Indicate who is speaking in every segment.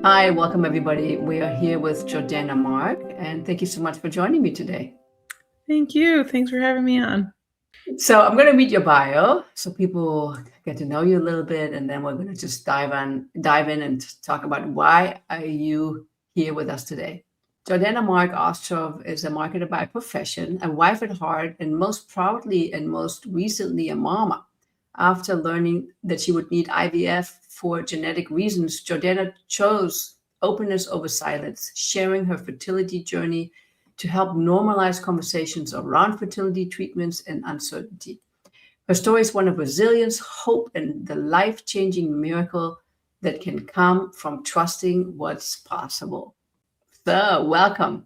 Speaker 1: Hi, welcome everybody. We are here with Jordana Mark, and thank you so much for joining me today.
Speaker 2: Thank you. Thanks for having me on.
Speaker 1: So I'm going to read your bio so people get to know you a little bit, and then we're going to just dive in and talk about why are you here with us today. Jordana Mark Ostrov is a marketer by profession, a wife at heart, and most proudly and most recently a mama. After learning that she would need IVF for genetic reasons, Jordana chose openness over silence, sharing her fertility journey to help normalize conversations around fertility treatments and uncertainty. Her story is one of resilience, hope, and the life changing miracle that can come from trusting what's possible. So, welcome.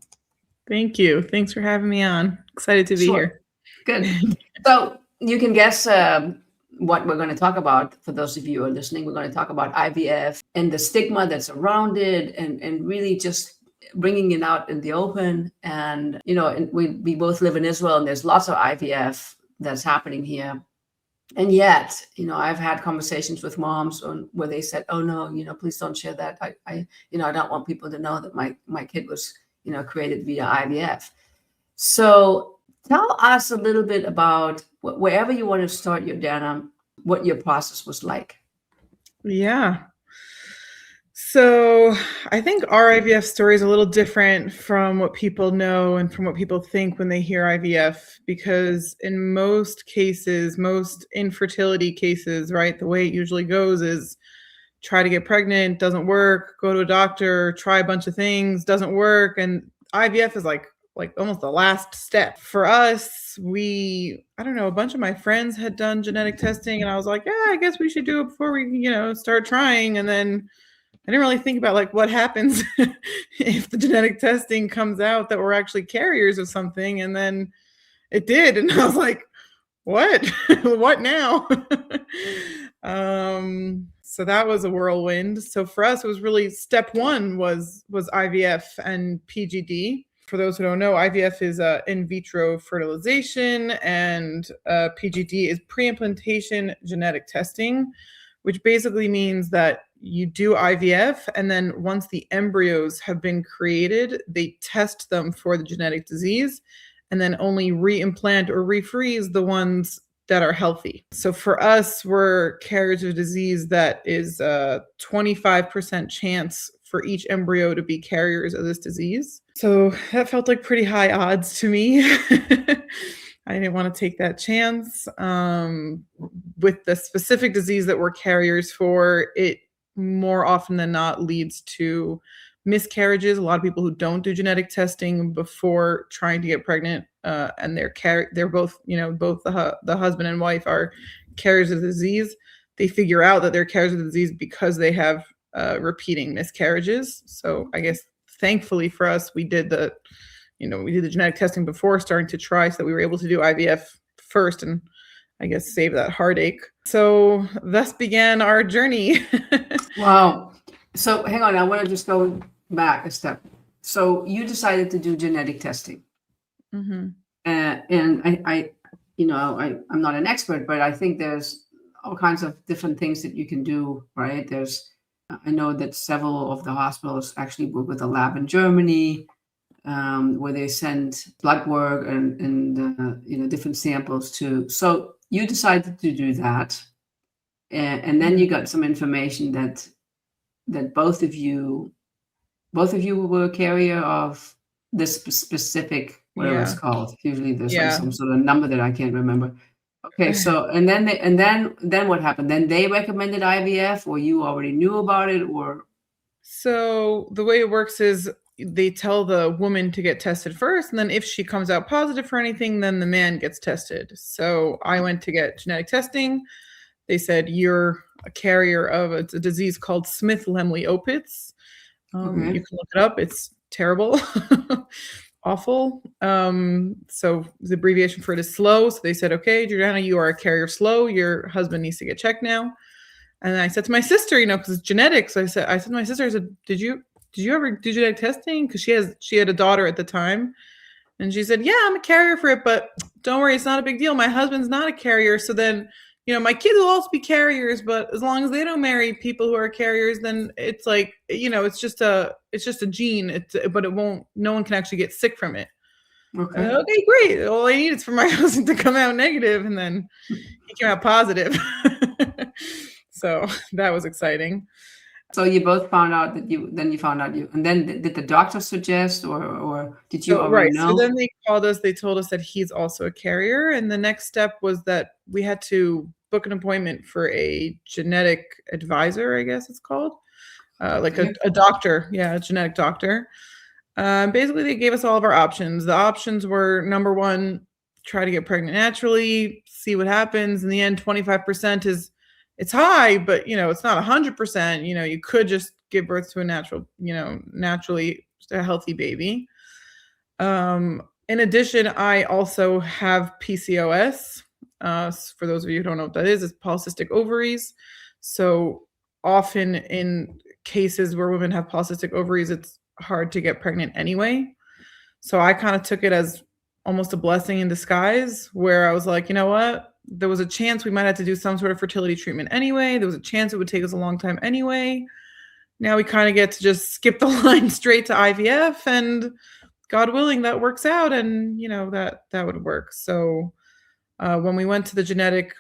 Speaker 2: Thank you. Thanks for having me on. Excited to be
Speaker 1: Sure.
Speaker 2: here.
Speaker 1: Good. So, you can guess what we're going to talk about. For those of you who are listening, we're going to talk about IVF and the stigma that's around it, and really just bringing it out in the open. And and we both live in Israel, and there's lots of IVF that's happening here. And yet, I've had conversations with moms where they said, "Oh no, please don't share that. I don't want people to know that my kid was, created via IVF." So tell us a little bit about wherever you want to start, Jordana, what your process was like.
Speaker 2: Yeah. So I think our IVF story is a little different from what people know and from what people think when they hear IVF, because in most cases, most infertility cases, right, the way it usually goes is try to get pregnant, doesn't work, go to a doctor, try a bunch of things, doesn't work. And IVF is like almost the last step. For us, I don't know, a bunch of my friends had done genetic testing and I was like, yeah, I guess we should do it before we, start trying. And then I didn't really think about like what happens if the genetic testing comes out that we're actually carriers of something. And then it did. And I was like, what? What now? So that was a whirlwind. So for us, it was really step one was IVF and PGD. For those who don't know, IVF is in vitro fertilization, and PGD is pre-implantation genetic testing, which basically means that you do IVF, and then once the embryos have been created, they test them for the genetic disease, and then only re-implant or refreeze the ones that are healthy. So for us, we're carriers of disease that is a 25% chance for each embryo to be carriers of this disease. So that felt like pretty high odds to me. I didn't want to take that chance. With the specific disease that we're carriers for, it more often than not leads to miscarriages. A lot of people who don't do genetic testing before trying to get pregnant, and they're both, both the husband and wife are carriers of the disease. They figure out that they're carriers of the disease because they have repeating miscarriages. So I guess thankfully for us, we did the genetic testing before starting to try, so that we were able to do IVF first and I guess save that heartache. So thus began our journey.
Speaker 1: Wow. So hang on, I want to just go back a step. So you decided to do genetic testing.
Speaker 2: Mm-hmm.
Speaker 1: And I'm not an expert, but I think there's all kinds of different things that you can do, right? I know that several of the hospitals actually work with a lab in Germany, where they send blood work and different samples to. So you decided to do that, and then you got some information that both of you were a carrier of this specific, whatever it's called. Usually there's like some sort of number that I can't remember. Okay, so and then what happened? Then they recommended IVF, or you already knew about it, or?
Speaker 2: So the way it works is they tell the woman to get tested first, and then if she comes out positive for anything, then the man gets tested. So I went to get genetic testing. They said you're a carrier of a disease called Smith-Lemli-Opitz.
Speaker 1: Okay.
Speaker 2: You can look it up. It's terrible. Awful. So the abbreviation for it is SLOW. So they said, okay, Jordana, you are a carrier of SLOW. Your husband needs to get checked now. And I said to my sister, because it's genetics. So I said to my sister, I said, did you ever do genetic testing? Because she had a daughter at the time. And she said, yeah, I'm a carrier for it, but don't worry, it's not a big deal. My husband's not a carrier. So then my kids will also be carriers, but as long as they don't marry people who are carriers, then it's like, it's just a gene. But no one can actually get sick from it.
Speaker 1: Okay.
Speaker 2: Okay, great. All I need is for my husband to come out negative, and then he came out positive. So that was exciting.
Speaker 1: So you both found out that you found out and then did the doctor suggest or did you already
Speaker 2: So
Speaker 1: know?
Speaker 2: then they called us, they told us that he's also a carrier. And the next step was that we had to book an appointment for a genetic advisor, I guess it's called. Like a doctor. Yeah, a genetic doctor. Basically, they gave us all of our options. The options were, number one, try to get pregnant naturally, see what happens. In the end, 25% it's high, but it's not 100%. You could just give birth to a naturally a healthy baby. In addition, I also have PCOS. For those of you who don't know what that is, it's polycystic ovaries. So often in cases where women have polycystic ovaries, it's hard to get pregnant anyway. So I kind of took it as almost a blessing in disguise, where I was like, you know what? There was a chance we might have to do some sort of fertility treatment anyway. There was a chance it would take us a long time anyway. Now we kind of get to just skip the line straight to IVF, and God willing, that works out, and that would work. So when we went to the genetic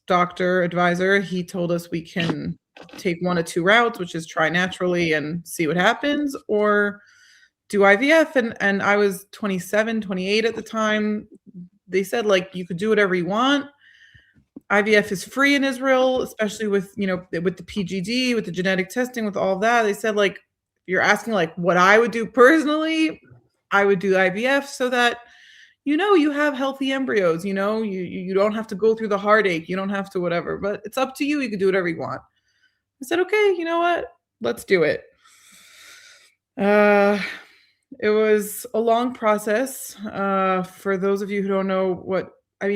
Speaker 2: doctor advisor, he told us we can take one of two routes, which is try naturally and see what happens, or do IVF. And I was 27, 28 at the time. They said, like, you could do whatever you want. IVF is free in Israel, especially with the PGD, with the genetic testing, with all of that. They said, like, you're asking like what I would do personally, I would do IVF so that you have healthy embryos. You don't have to go through the heartache. You don't have to whatever. But it's up to you. You can do whatever you want. I said, okay, you know what? Let's do it. It was a long process. For those of you who don't know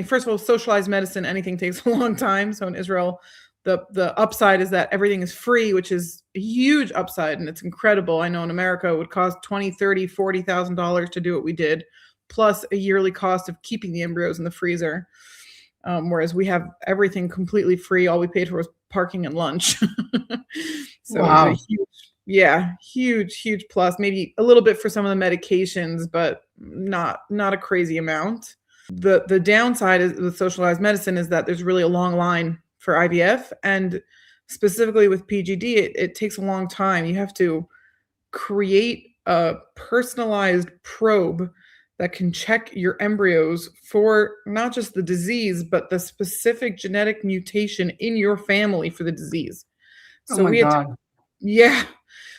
Speaker 2: first of all, socialized medicine, anything takes a long time. So in Israel, the upside is that everything is free, which is a huge upside, and it's incredible. I know in America it would cost $20,000, $30,000, $40,000 to do what we did, plus a yearly cost of keeping the embryos in the freezer. Whereas we have everything completely free. All we paid for was parking and lunch. So
Speaker 1: wow.
Speaker 2: huge plus. Maybe a little bit for some of the medications, but not a crazy amount. The downside is with socialized medicine is that there's really a long line for IVF, and specifically with PGD, it takes a long time. You have to create a personalized probe that can check your embryos for not just the disease, but the specific genetic mutation in your family for the disease. So
Speaker 1: my God.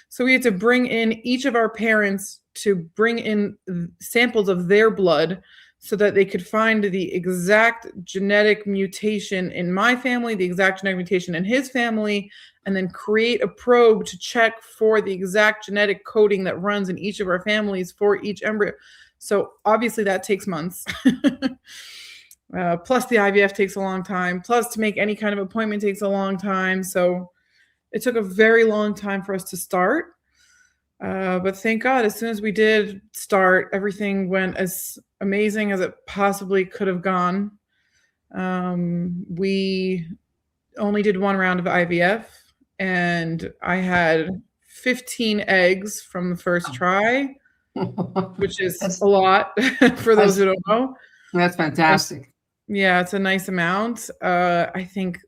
Speaker 2: So we had to bring in each of our parents to bring in samples of their blood so that they could find the exact genetic mutation in my family, the exact genetic mutation in his family, and then create a probe to check for the exact genetic coding that runs in each of our families for each embryo. So obviously that takes months. Plus the IVF takes a long time. Plus to make any kind of appointment takes a long time. So it took a very long time for us to start. But thank God, as soon as we did start, everything went as amazing as it possibly could have gone. We only did one round of IVF, and I had 15 eggs from the first try, which is a lot for those who don't know.
Speaker 1: That's fantastic.
Speaker 2: Yeah, it's a nice amount. I think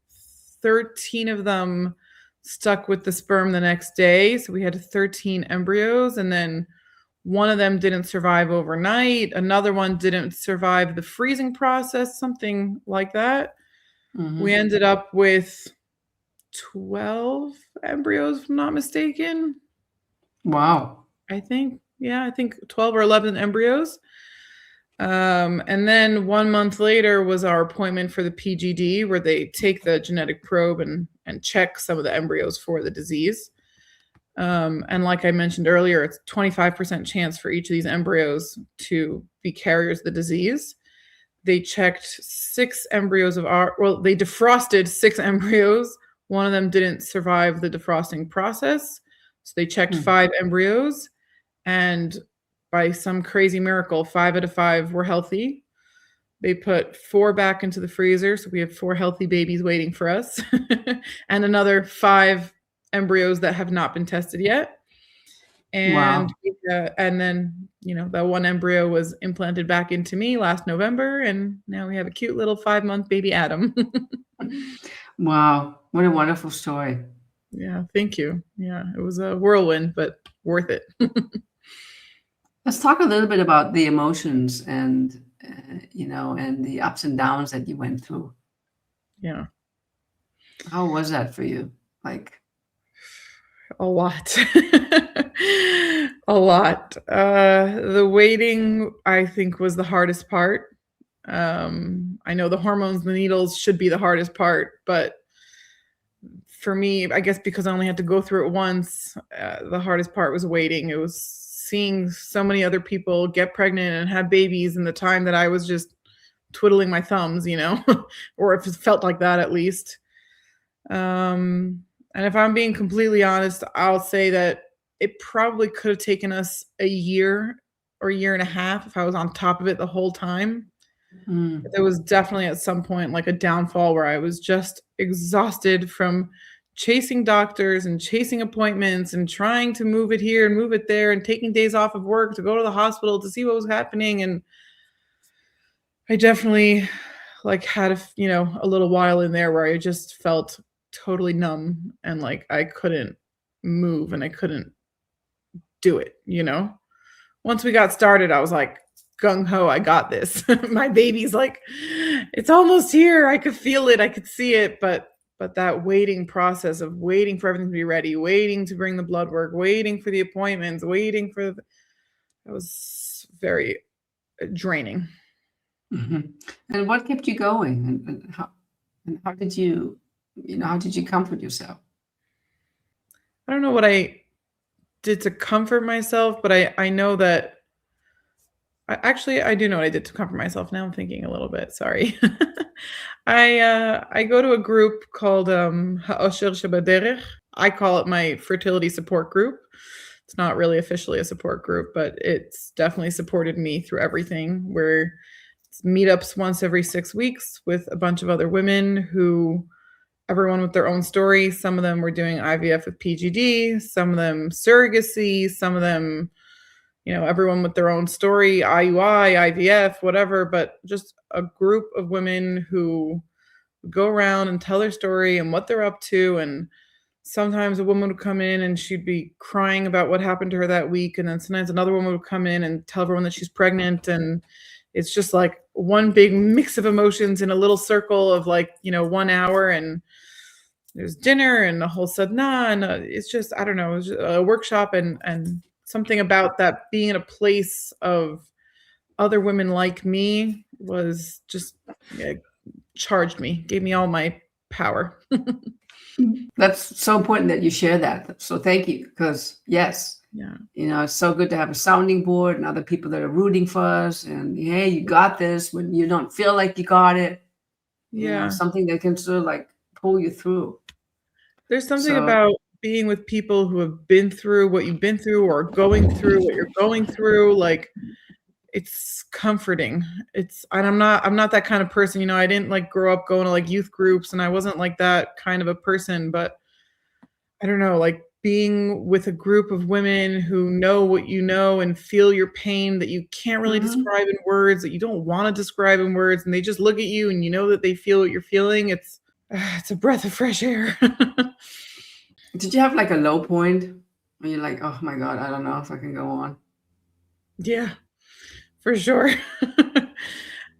Speaker 2: 13 of them stuck with the sperm the next day. So we had 13 embryos, and then one of them didn't survive overnight. Another one didn't survive the freezing process, something like that. Mm-hmm. We ended up with 12 embryos, if I'm not mistaken.
Speaker 1: Wow.
Speaker 2: I think 12 or 11 embryos. And then 1 month later was our appointment for the PGD, where they take the genetic probe and check some of the embryos for the disease. And like I mentioned earlier, it's 25% chance for each of these embryos to be carriers of the disease. They checked 6 embryos they defrosted 6 embryos. One of them didn't survive the defrosting process. So they checked 5 embryos, and by some crazy miracle, 5 out of 5 were healthy. They put 4 back into the freezer, so we have 4 healthy babies waiting for us, and another 5 embryos that have not been tested yet. And
Speaker 1: Wow.
Speaker 2: and then, that one embryo was implanted back into me last November, and now we have a cute little 5-month baby Adam.
Speaker 1: Wow. What a wonderful story.
Speaker 2: Yeah, thank you. Yeah, it was a whirlwind, but worth it.
Speaker 1: Let's talk a little bit about the emotions and, and the ups and downs that you went through.
Speaker 2: Yeah,
Speaker 1: How was that for you? Like,
Speaker 2: a lot. A lot. The waiting, I think, was the hardest part. I know the hormones, the needles should be the hardest part, but for me, I guess because I only had to go through it once, the hardest part was waiting. It was seeing so many other people get pregnant and have babies in the time that I was just twiddling my thumbs, or if it felt like that at least. And if I'm being completely honest, I'll say that it probably could have taken us a year or a year and a half if I was on top of it the whole time.
Speaker 1: mm,
Speaker 2: There was definitely at some point like a downfall where I was just exhausted from chasing doctors and chasing appointments and trying to move it here and move it there and taking days off of work to go to the hospital to see what was happening. And I definitely like had a little while in there where I just felt totally numb and like I couldn't move and I couldn't do it. Once we got started, I was like, gung ho, I got this. My baby's like, it's almost here. I could feel it. I could see it. But that waiting process of waiting for everything to be ready, waiting to bring the blood work, waiting for the appointments, that was very draining.
Speaker 1: mhm. And what kept you going? And how did you, how did you comfort yourself?
Speaker 2: I don't know what I did to comfort myself, but I know that I do know what I did to comfort myself. Now I'm thinking a little bit. Sorry. I go to a group called Ha'osher Shabaderech. I call it my fertility support group. It's not really officially a support group, but it's definitely supported me through everything. Where it's meetups once every 6 weeks with a bunch of other women who everyone with their own story. Some of them were doing IVF with PGD, some of them surrogacy, some of them, everyone with their own story, IUI, IVF, whatever, but just a group of women who go around and tell their story and what they're up to. And sometimes a woman would come in and she'd be crying about what happened to her that week. And then sometimes another woman would come in and tell everyone that she's pregnant. And it's just like one big mix of emotions in a little circle of 1 hour, and there's dinner and a whole sadhana, and it's just, I don't know, it was just a workshop, and something about that being in a place of other women like me was just charged me, gave me all my power.
Speaker 1: That's so important that you share that. So thank you, because yes,
Speaker 2: Yeah.
Speaker 1: it's so good to have a sounding board and other people that are rooting for us. And hey, you got this when you don't feel like you got it.
Speaker 2: Yeah.
Speaker 1: Something that can sort of like pull you through.
Speaker 2: There's something
Speaker 1: So
Speaker 2: about being with people who have been through what you've been through or going through what you're going through. Like, it's comforting. And I'm not that kind of person. I didn't grow up going to youth groups, and I wasn't like that kind of a person, but I don't know, being with a group of women who know what you know and feel your pain that you can't really
Speaker 1: mhm.
Speaker 2: describe in words, that you don't want to describe in words, and they just look at you and you know that they feel what you're feeling. It's a breath of fresh air.
Speaker 1: Did you have like a low point where you're like, oh my God, I don't know if I can go on?
Speaker 2: Yeah, for sure.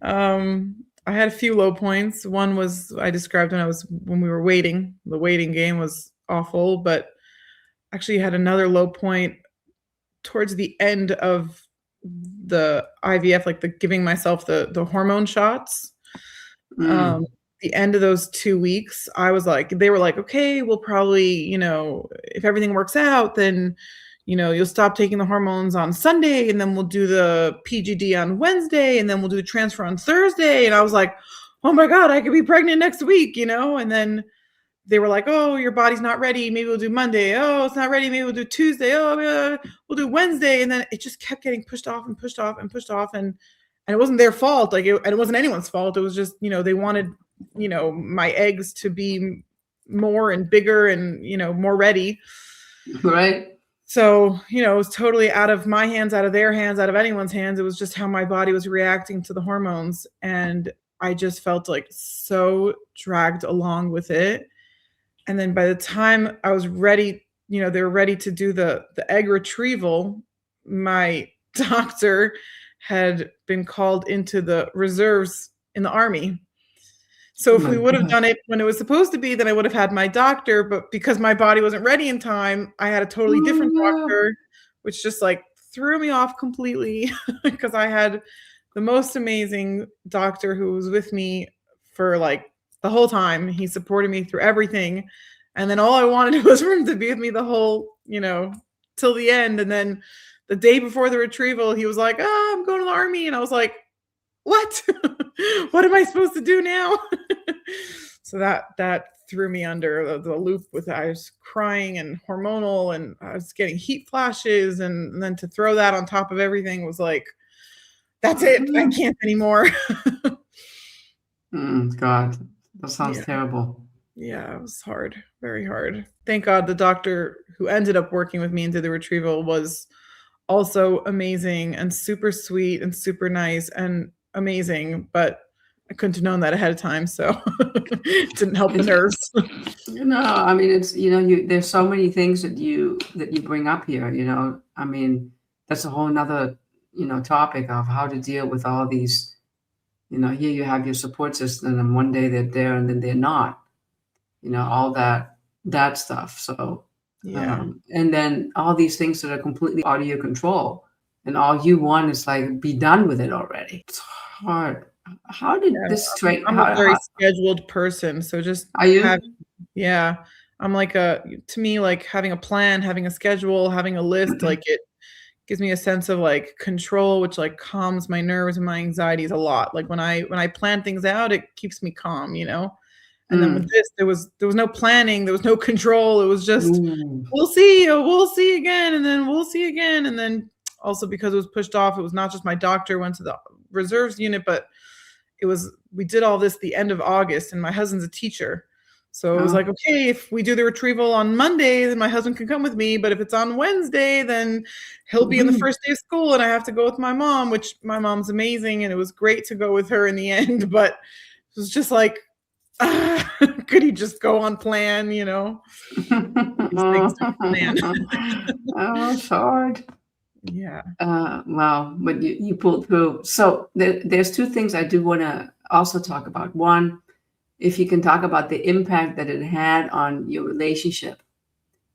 Speaker 2: I had a few low points. One was I described when we were waiting. The waiting game was awful, but actually had another low point towards the end of the IVF, like the giving myself the hormone shots.
Speaker 1: Mm.
Speaker 2: The end of those 2 weeks, they were like, okay, we'll probably, if everything works out, then, you'll stop taking the hormones on Sunday, and then we'll do the PGD on Wednesday, and then we'll do the transfer on Thursday. And I was like, oh my God, I could be pregnant next week, and then they were like, oh, your body's not ready. Maybe we'll do Monday. Oh, it's not ready. Maybe we'll do Tuesday. Oh, we'll do Wednesday. And then it just kept getting pushed off and pushed off and pushed off. And and it wasn't their fault. Like, and it wasn't anyone's fault. It was just, they wanted, my eggs to be more and bigger and, more ready.
Speaker 1: Right.
Speaker 2: So, it was totally out of my hands, out of their hands, out of anyone's hands. It was just how my body was reacting to the hormones. And I just felt like so dragged along with it. And then by the time I was ready, they were ready to do the egg retrieval, my doctor had been called into the reserves in the Army. So
Speaker 1: Oh
Speaker 2: if
Speaker 1: my
Speaker 2: we would have
Speaker 1: God.
Speaker 2: done it when it was supposed to be, then I would have had my doctor, but because my body wasn't ready in time, I had a totally different
Speaker 1: Oh,
Speaker 2: doctor, which just like threw me off completely because I had the most amazing doctor who was with me for like the whole time. He supported me through everything. And then all I wanted was for him to be with me the whole, till the end. And then the day before the retrieval, he was like, "Oh, I'm going to the Army." And I was like, "What? What am I supposed to do now?" So that threw me under the loop with I was crying and hormonal and I was getting heat flashes and then to throw that on top of everything was like, that's it. I can't anymore.
Speaker 1: God, that sounds
Speaker 2: Yeah.
Speaker 1: terrible.
Speaker 2: Yeah, it was hard. Very hard. Thank God the doctor who ended up working with me and did the retrieval was also amazing and super sweet and super nice and amazing, but I couldn't have known that ahead of time, so it didn't help the
Speaker 1: It's,
Speaker 2: nerves.
Speaker 1: I mean, it's, there's so many things that you bring up here, I mean, that's a whole nother, topic of how to deal with all these, here you have your support system and one day they're there and then they're not, all that stuff. So,
Speaker 2: Yeah.
Speaker 1: and then all these things that are completely out of your control and all you want is like, be done with it already. It's hard. How did
Speaker 2: Yeah,
Speaker 1: this straight,
Speaker 2: I'm a very
Speaker 1: how
Speaker 2: scheduled person, so just
Speaker 1: are you?
Speaker 2: have yeah, I'm like to me, like, having a plan, having a schedule, having a list, like, it gives me a sense of, like, control, which, like, calms my nerves and my anxieties a lot. Like, when I plan things out, it keeps me calm, And then with
Speaker 1: Mm.
Speaker 2: this, there was no planning, there was no control, it was just,
Speaker 1: Ooh.
Speaker 2: we'll see again, and then we'll see again," and then also because it was pushed off, it was not just my doctor went to the reserves unit, but we did all this the end of August, and my husband's a teacher. So it was like,
Speaker 1: Oh.
Speaker 2: okay, if we do the retrieval on Monday, then my husband can come with me. But if it's on Wednesday, then he'll be in the
Speaker 1: Mhm.
Speaker 2: first day of school and I have to go with my mom, which my mom's amazing. And it was great to go with her in the end. But it was just like, could he just go on plan, These things don't plan.
Speaker 1: Oh, it's hard.
Speaker 2: Yeah.
Speaker 1: Wow, but you pulled through. So there's two things I do want to also talk about. One, if you can talk about the impact that it had on your relationship,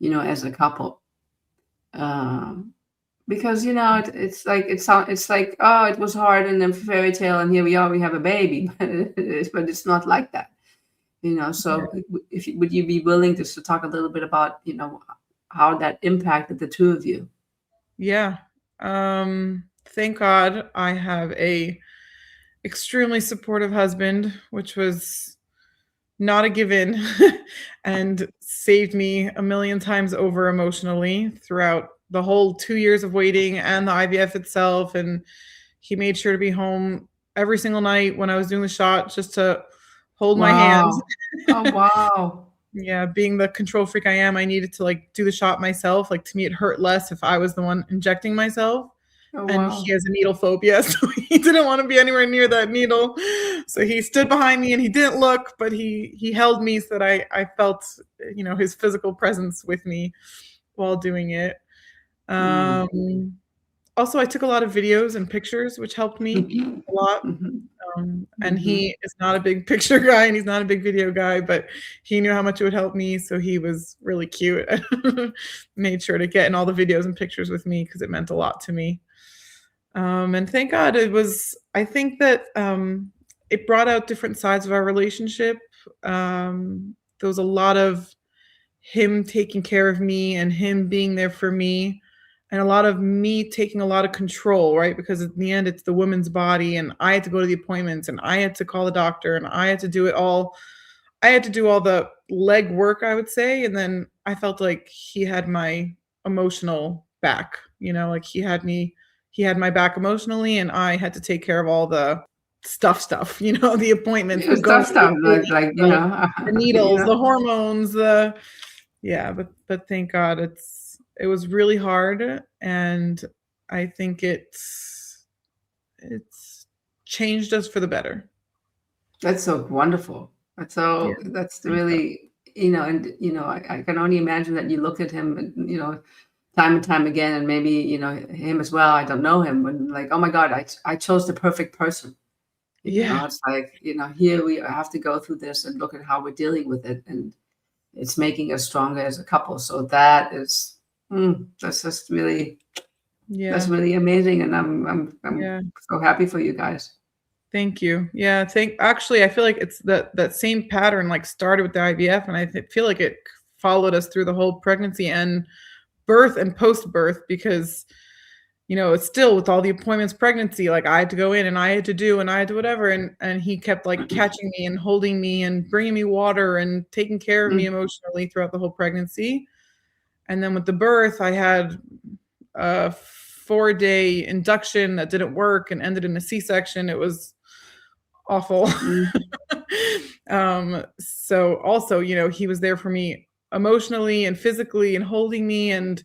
Speaker 1: as a couple. Um, because it's like, oh, it was hard and then fairy tale and here we are, we have a baby, but it's not like that. So if would you be willing just to talk a little bit about, how that impacted the two of you?
Speaker 2: Yeah. Thank God I have a extremely supportive husband, which was not a given and saved me a million times over emotionally throughout the whole 2 years of waiting and the IVF itself, and he made sure to be home every single night when I was doing the shot just to hold my hand.
Speaker 1: Wow. Oh, wow.
Speaker 2: Yeah, being the control freak I am, I needed to, like, do the shot myself, like, to me, it hurt less if I was the one injecting myself,
Speaker 1: Oh,
Speaker 2: and he
Speaker 1: wow.
Speaker 2: has a needle phobia, so he didn't wanna be anywhere near that needle, so he stood behind me and he didn't look, but he held me so that I felt, his physical presence with me while doing it.
Speaker 1: Mm.
Speaker 2: Um, Also, I took a lot of videos and pictures, which helped me
Speaker 1: Mhm.
Speaker 2: a lot.
Speaker 1: Mhm.
Speaker 2: And
Speaker 1: Mhm.
Speaker 2: he is not a big picture guy and he's not a big video guy, but he knew how much it would help me, so he was really cute. Made sure to get in all the videos and pictures with me because it meant a lot to me. And thank God I think that it brought out different sides of our relationship. There was a lot of him taking care of me and him being there for me and a lot of me taking a lot of control, right? Because in the end, it's the woman's body, and I had to go to the appointments, and I had to call the doctor, and I had to do it all. I had to do all the leg work, I would say, and then I felt like he had my emotional back, like he had my back emotionally, and I had to take care of all the stuff, the appointments, the
Speaker 1: It's tough
Speaker 2: going to
Speaker 1: stuff,
Speaker 2: the
Speaker 1: like
Speaker 2: the the
Speaker 1: you
Speaker 2: needles,
Speaker 1: know.
Speaker 2: the hormones, yeah, but thank God it was really hard, and I think it's changed us for the better.
Speaker 1: That's so wonderful.
Speaker 2: Yeah,
Speaker 1: That's
Speaker 2: thank God.
Speaker 1: really, and I can only imagine that you looked at him, and, time and time again, and maybe, him as well. I don't know him, but like, oh my God, I chose the perfect person.
Speaker 2: Yeah.
Speaker 1: It's like, here we have to go through this and look at how we're dealing with it, and it's making us stronger as a couple. So that's just really, that's
Speaker 2: Yeah.
Speaker 1: really amazing, and I'm
Speaker 2: Yeah.
Speaker 1: so happy for you guys.
Speaker 2: Thank you. Yeah, actually, I feel like it's that same pattern, like, started with the IVF, and feel like it followed us through the whole pregnancy and birth and post-birth because, it's still with all the appointments, pregnancy, like, I had to go in and I had to do and I had to whatever, and he kept, like, catching me and holding me and bringing me water and taking care of me
Speaker 1: Mm,
Speaker 2: emotionally throughout the whole pregnancy. And then with the birth, I had a 4-day induction that didn't work and ended in a C-section. It was awful.
Speaker 1: mm,
Speaker 2: So also, he was there for me emotionally and physically and holding me, and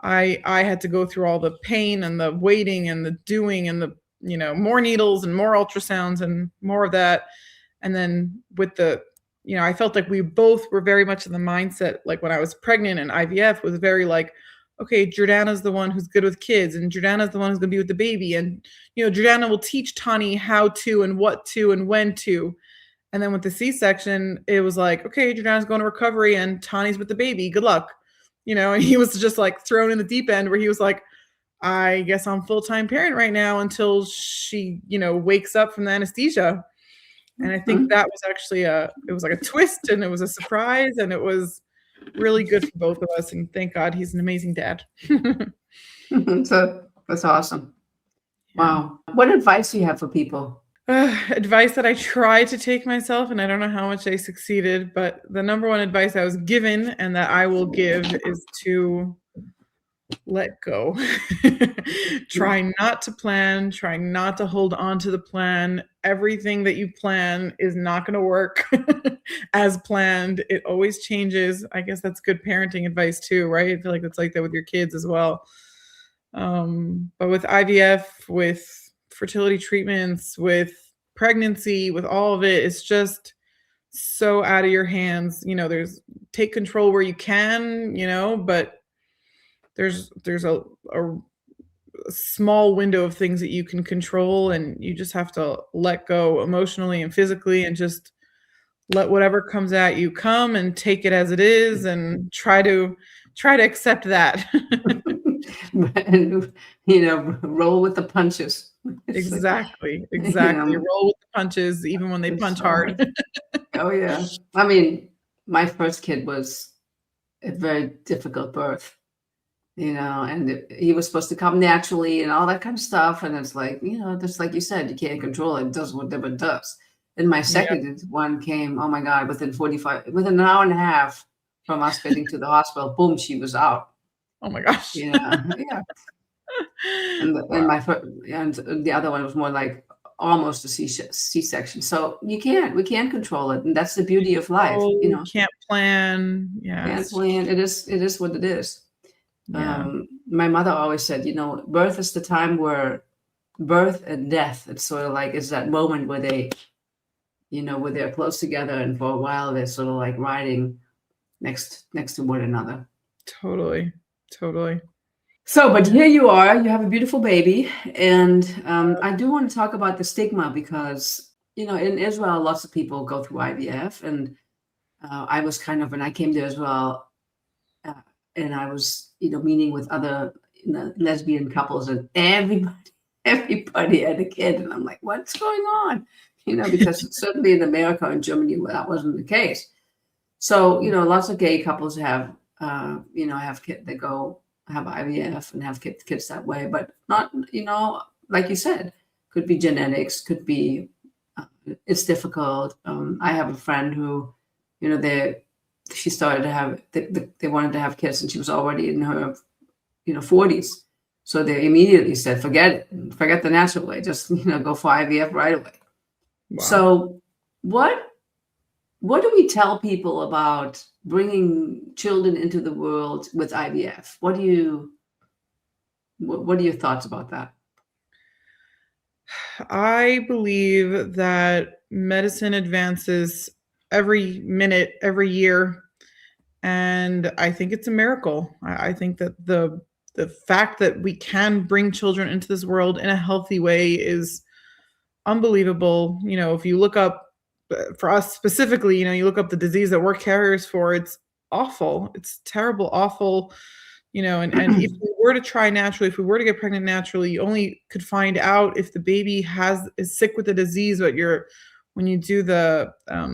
Speaker 2: I had to go through all the pain and the waiting and the doing and the, more needles and more ultrasounds and more of that. And then with I felt like we both were very much in the mindset, like when I was pregnant and IVF was very like, okay, Jordana's the one who's good with kids, and Jordana's the one who's gonna be with the baby. And, Jordana will teach Tani how to and what to and when to. And then with the C-section, it was like, okay, Jordana's going to recovery and Tani's with the baby. Good luck. And he was just like thrown in the deep end where he was like, I guess I'm full-time parent right now until she, wakes up from the anesthesia. And I think
Speaker 1: mm.
Speaker 2: that was actually it was like a twist, and it was a surprise, and it was really good for both of us. And thank God he's an amazing dad.
Speaker 1: So that's awesome.
Speaker 2: Yeah.
Speaker 1: Wow. What advice do you have for people?
Speaker 2: Advice that I try to take myself, and I don't know how much I succeeded, but the number one advice I was given and that I will give is to let go. Try not to plan, try not to hold on to the plan. Everything that you plan is not going to work as planned. It always changes. I guess that's good parenting advice too, right? I feel like that's like that with your kids as well. But with IVF, with fertility treatments, with pregnancy, with all of it, it's just so out of your hands. There's take control where you can, but there's a small window of things that you can control, and you just have to let go emotionally and physically, and just let whatever comes at you come and take it as it is, and try to accept that.
Speaker 1: And, roll with the punches. It's like,
Speaker 2: Exactly. Roll with the punches even when they
Speaker 1: it's
Speaker 2: punch
Speaker 1: so hard.
Speaker 2: hard.
Speaker 1: Oh yeah. I mean, my first kid was a very difficult birth, and he was supposed to come naturally and all that kind of stuff. And it's like, just like you said, you can't control it. It does whatever it does. And my
Speaker 2: Yeah.
Speaker 1: second one came, oh my God, within an hour and a half from us getting to the hospital, boom, she was out.
Speaker 2: Oh my gosh.
Speaker 1: Yeah. Yeah. And
Speaker 2: Wow.
Speaker 1: the other one was more like almost a C-section. So we can't control it, and that's the beauty of life.
Speaker 2: Oh, can't plan.
Speaker 1: Can't
Speaker 2: Yes.
Speaker 1: plan. It is what it is.
Speaker 2: Yeah.
Speaker 1: My mother always said, birth is the time where birth and death. It's sort of like it's that moment where where they're close together, and for a while they're sort of like riding next to one another.
Speaker 2: Totally. Totally.
Speaker 1: So, but here you are, you have a beautiful baby. And I do want to talk about the stigma because, in Israel, lots of people go through IVF. And I was when I came there as well, and I was, meeting with other lesbian couples, and everybody had a kid. And I'm like, what's going on? Because certainly in America and Germany, well, that wasn't the case. So, lots of gay couples have, have kids, they go have IVF and have kids that way, but not, like you said, could be genetics, could be, it's difficult. I have a friend who, she started to have, they wanted to have kids, and she was already in her, 40s. So they immediately said, forget it, forget the natural way, just go for IVF right away.
Speaker 2: Wow.
Speaker 1: So what what do we tell people about bringing children into the world with IVF? What are your thoughts about that?
Speaker 2: I believe that medicine advances every minute, every year, and I think it's a miracle. I think that the fact that we can bring children into this world in a healthy way is unbelievable. If you look up for us specifically, you look up the disease that we're carriers for, it's awful. It's terrible, awful. And if we were to try naturally, if we were to get pregnant naturally, you only could find out if the baby is sick with the disease, but when you do the I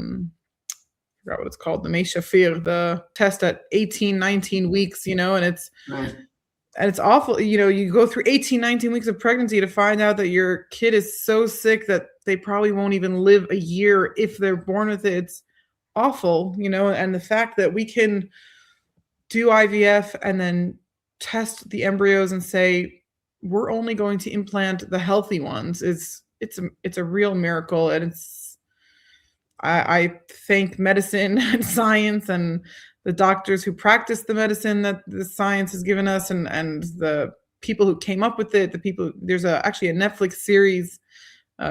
Speaker 2: forgot what it's called, the Shafir, the test at 18, 19 weeks,
Speaker 1: Right.
Speaker 2: and it's awful. You go through 18, 19 weeks of pregnancy to find out that your kid is so sick that they probably won't even live a year if they're born with it. It's awful, and the fact that we can do IVF and then test the embryos and say we're only going to implant the healthy ones is it's a real miracle. And I thank medicine and science and the doctors who practice the medicine that the science has given us, and the people who came up with it. There's actually a Netflix series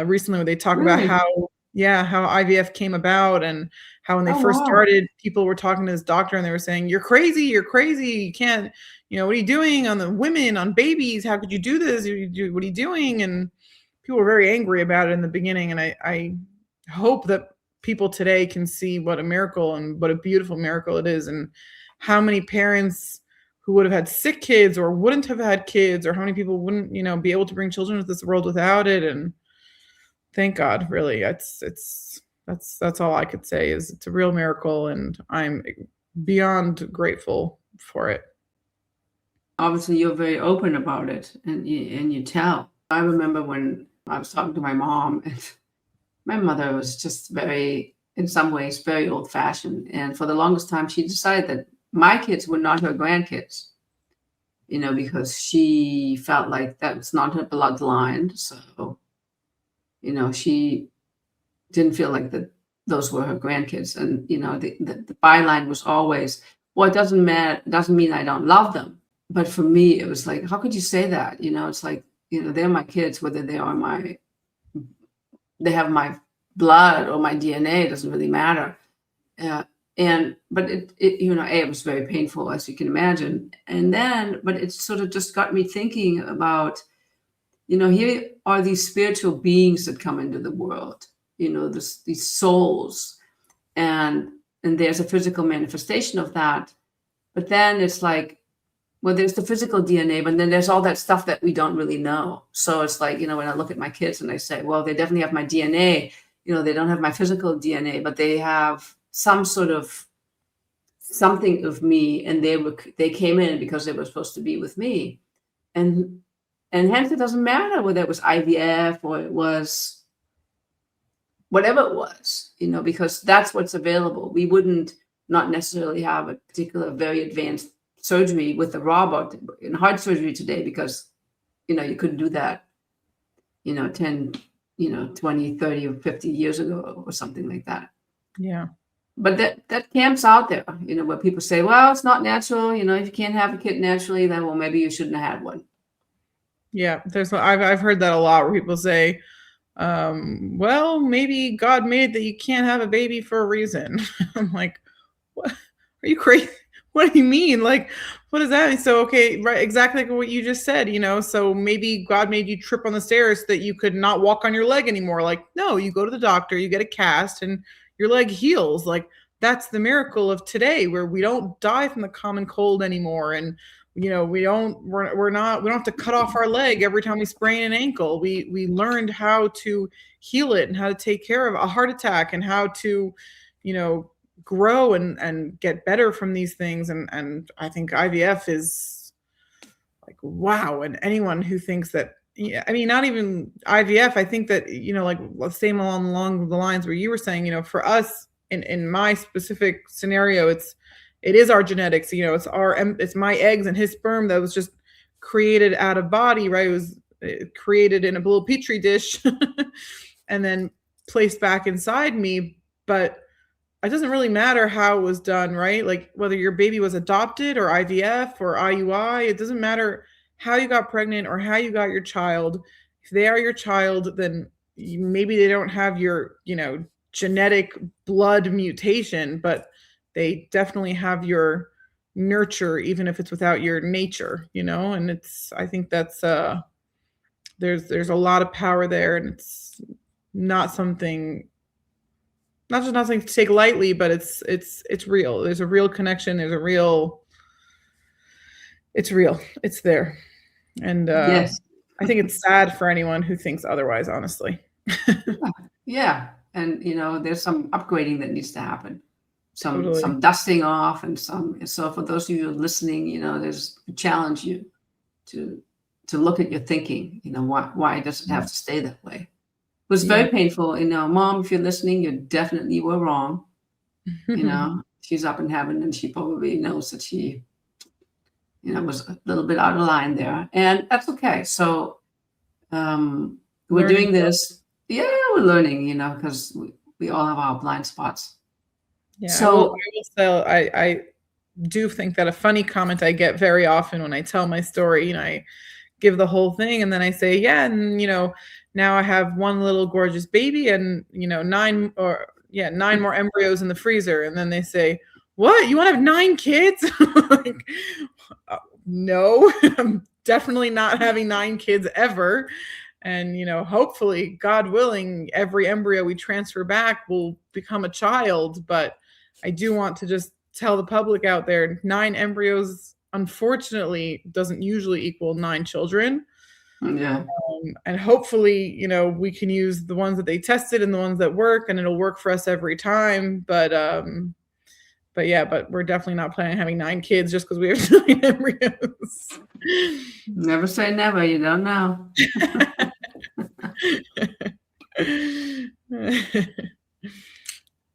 Speaker 2: recently where they talk about
Speaker 1: Really?
Speaker 2: how IVF came about, and how when they
Speaker 1: Oh,
Speaker 2: first
Speaker 1: wow.
Speaker 2: started, people were talking to this doctor and they were saying, you're crazy, you can't, what are you doing on the women, on babies? How could you do this? What are you doing? And people were very angry about it in the beginning. And I hope that people today can see what a miracle and what a beautiful miracle it is, and how many parents who would have had sick kids or wouldn't have had kids, or how many people wouldn't, be able to bring children into this world without it. And thank God, really. That's all I could say is it's a real miracle, and I'm beyond grateful for it.
Speaker 1: Obviously, you're very open about it, and you tell. I remember when I was talking to my mom, and my mother was just very, in some ways, very old-fashioned, and for the longest time, she decided that my kids were not her grandkids, because she felt like that was not her bloodline. So, she didn't feel like that those were her grandkids. And, the byline was always, well, it doesn't matter, it doesn't mean I don't love them. But for me, it was like, how could you say that? It's like, they're my kids, whether they have my blood or my DNA, it doesn't really matter. Uh, but it was very painful, as you can imagine. But it sort of just got me thinking about, here are these spiritual beings that come into the world, these souls, and there's a physical manifestation of that. But then it's like, well, there's the physical DNA, but then there's all that stuff that we don't really know. So it's like, when I look at my kids and I say, well, they definitely have my DNA, they don't have my physical DNA, but they have some sort of something of me, and they came in because they were supposed to be with me. And hence it doesn't matter whether it was IVF or it was whatever it was, because that's what's available. We wouldn't not necessarily have a particular very advanced surgery with a robot in heart surgery today, because, you couldn't do that, 10, 20, 30 or 50 years ago or something like that.
Speaker 2: Yeah.
Speaker 1: But that camps out there, where people say, well, it's not natural. If you can't have a kid naturally, then, well, maybe you shouldn't have had one.
Speaker 2: Yeah. I've heard that a lot, where people say, well, maybe God made that you can't have a baby for a reason. I'm like, what? Are you crazy? What do you mean? Like, what does that mean? So, okay, right, exactly like what you just said, so maybe God made you trip on the stairs so that you could not walk on your leg anymore. Like, no, you go to the doctor, you get a cast, and your leg heals. Like, that's the miracle of today, where we don't die from the common cold anymore. And, we don't have to cut off our leg every time we sprain an ankle. We learned how to heal it and how to take care of a heart attack, and how to, grow and get better from these things. And I think IVF is like, wow. And anyone who thinks that, yeah, I mean, not even IVF, I think that, like same along the lines where you were saying, for us in my specific scenario, it is our genetics, it's my eggs and his sperm that was just created out of body, right? It was created in a little petri dish and then placed back inside me. But it doesn't really matter how it was done, right? Like whether your baby was adopted or IVF or IUI, it doesn't matter how you got pregnant or how you got your child. If they are your child, then maybe they don't have your, genetic blood mutation, but they definitely have your nurture, even if it's without your nature, and I think that's there's a lot of power there, and it's not something not just nothing to take lightly, but it's real. There's a real connection. It's real. It's there. And
Speaker 1: Yes.
Speaker 2: I think it's sad for anyone who thinks otherwise, honestly.
Speaker 1: Yeah. And there's some upgrading that needs to happen. Some
Speaker 2: Totally.
Speaker 1: dusting off and so for those of you listening, there's a challenge you to look at your thinking, why does it have to stay that way? It was very painful. Mom, if you're listening, you definitely were wrong. She's up in heaven and she probably knows that she, was a little bit out of line there. And that's okay. So we're doing this. Yeah, we're learning, because we all have our blind spots.
Speaker 2: Yeah.
Speaker 1: So
Speaker 2: I do think that a funny comment I get very often when I tell my story, I give the whole thing and then I say, yeah, and now I have one little gorgeous baby and 9 more embryos in the freezer. And then they say, what? You want to have 9 kids? Like, no, I'm definitely not having 9 kids ever. And hopefully, God willing, every embryo we transfer back will become a child. But I do want to just tell the public out there, 9 embryos unfortunately doesn't usually equal 9 children.
Speaker 1: Yeah.
Speaker 2: And hopefully, we can use the ones that they tested and the ones that work, and it'll work for us every time. But we're definitely not planning on having 9 kids just because we have 9 embryos.
Speaker 1: Never say never. You don't know.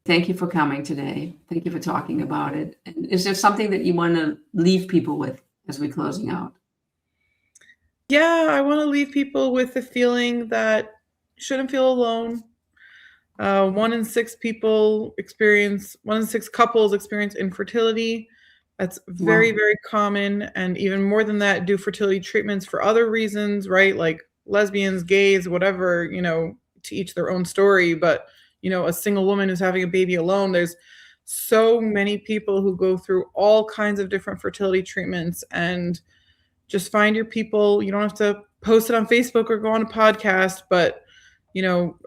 Speaker 1: Thank you for coming today. Thank you for talking about it. And is there something that you want to leave people with as we're closing out?
Speaker 2: Yeah, I want to leave people with the feeling that you shouldn't feel alone. 1 in 6 couples experience infertility. That's very, very common. And even more than that, do fertility treatments for other reasons, right? Like lesbians, gays, whatever, to each their own story. But, a single woman who's having a baby alone, there's so many people who go through all kinds of different fertility treatments, and just find your people. You don't have to post it on Facebook or go on a podcast, but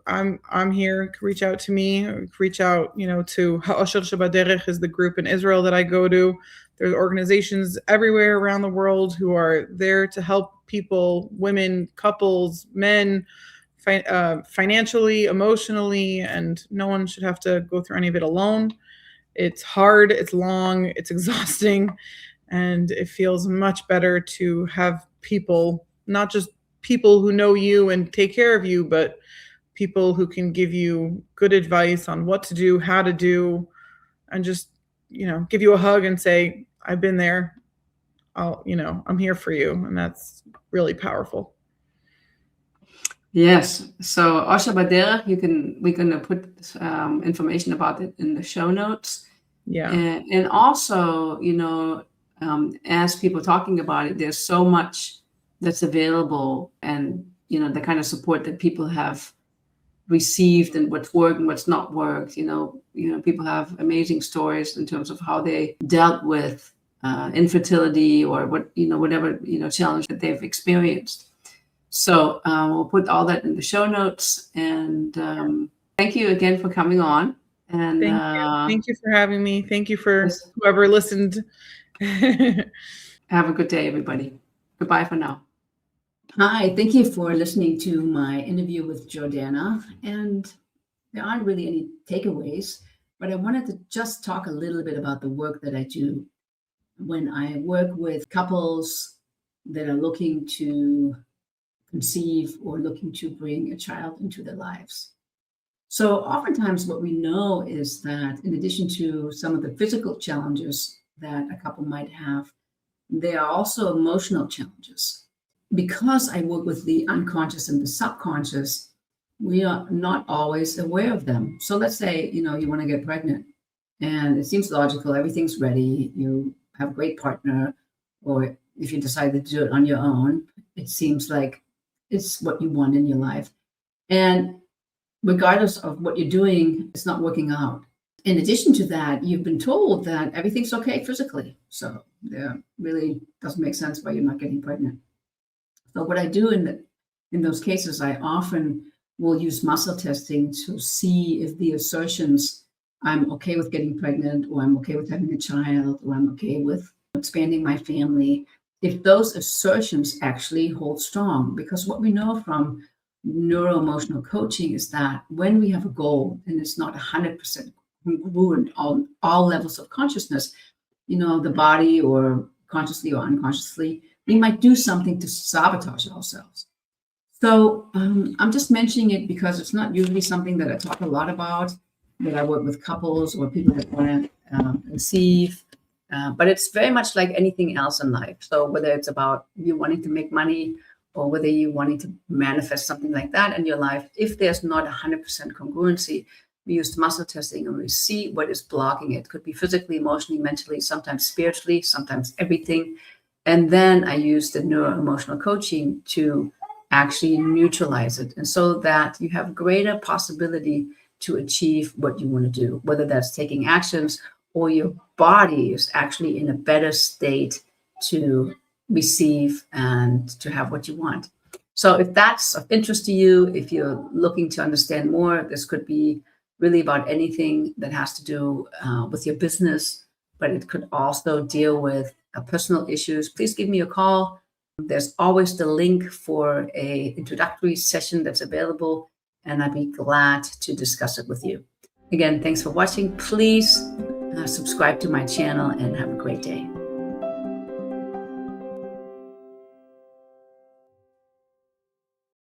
Speaker 2: I'm here. Reach out to me. Reach out, to Ha'osher Shabaderech is the group in Israel that I go to. There's organizations everywhere around the world who are there to help people, women, couples, men, financially, emotionally, and no one should have to go through any of it alone. It's hard, it's long, it's exhausting, and it feels much better to have people, not just people who know you and take care of you, but people who can give you good advice on what to do, how to do, and just, give you a hug and say, I've been there. I'm here for you. And that's really powerful.
Speaker 1: Yes. So Osher Baderech, we're going to put information about it in the show notes.
Speaker 2: Yeah.
Speaker 1: And also, as people talking about it, there's so much that's available, and, the kind of support that people have received and what's worked and what's not worked. People have amazing stories in terms of how they dealt with infertility or whatever, challenge that they've experienced. So we'll put all that in the show notes. And thank you again for coming on. And
Speaker 2: Thank you for having me. Thank you for whoever listened.
Speaker 1: Have a good day, everybody. Goodbye for now. Hi, thank you for listening to my interview with Jordana. And there aren't really any takeaways, but I wanted to just talk a little bit about the work that I do when I work with couples that are looking to conceive or looking to bring a child into their lives. So oftentimes what we know is that in addition to some of the physical challenges that a couple might have, there are also emotional challenges. Because I work with the unconscious and the subconscious, we are not always aware of them. So let's say, you want to get pregnant and it seems logical, everything's ready, you have a great partner, or if you decide to do it on your own, it seems like it's what you want in your life. And regardless of what you're doing, it's not working out. In addition to that, you've been told that everything's okay physically. So there really doesn't make sense why you're not getting pregnant. So what I do in those cases, I often will use muscle testing to see if the assertions, I'm okay with getting pregnant, or I'm okay with having a child, or I'm okay with expanding my family, if those assertions actually hold strong. Because what we know from neuroemotional coaching is that when we have a goal and it's not 100% congruent on all levels of consciousness, the body, or consciously or unconsciously, we might do something to sabotage ourselves. So I'm just mentioning it because it's not usually something that I talk a lot about, that I work with couples or people that want to conceive. But it's very much like anything else in life. So whether it's about you wanting to make money, or whether you wanting to manifest something like that in your life, if there's not 100% congruency, we use muscle testing and we see what is blocking it. It could be physically, emotionally, mentally, sometimes spiritually, sometimes everything. And then I use the neuroemotional coaching to actually neutralize it. And so that you have greater possibility to achieve what you want to do, whether that's taking actions or your body is actually in a better state to receive and to have what you want. So if that's of interest to you, if you're looking to understand more, this could be really about anything that has to do with your business, but it could also deal with personal issues. Please give me a call. There's always the link for a introductory session that's available, and I'd be glad to discuss it with you. Again, thanks for watching. Please subscribe to my channel and have a great day.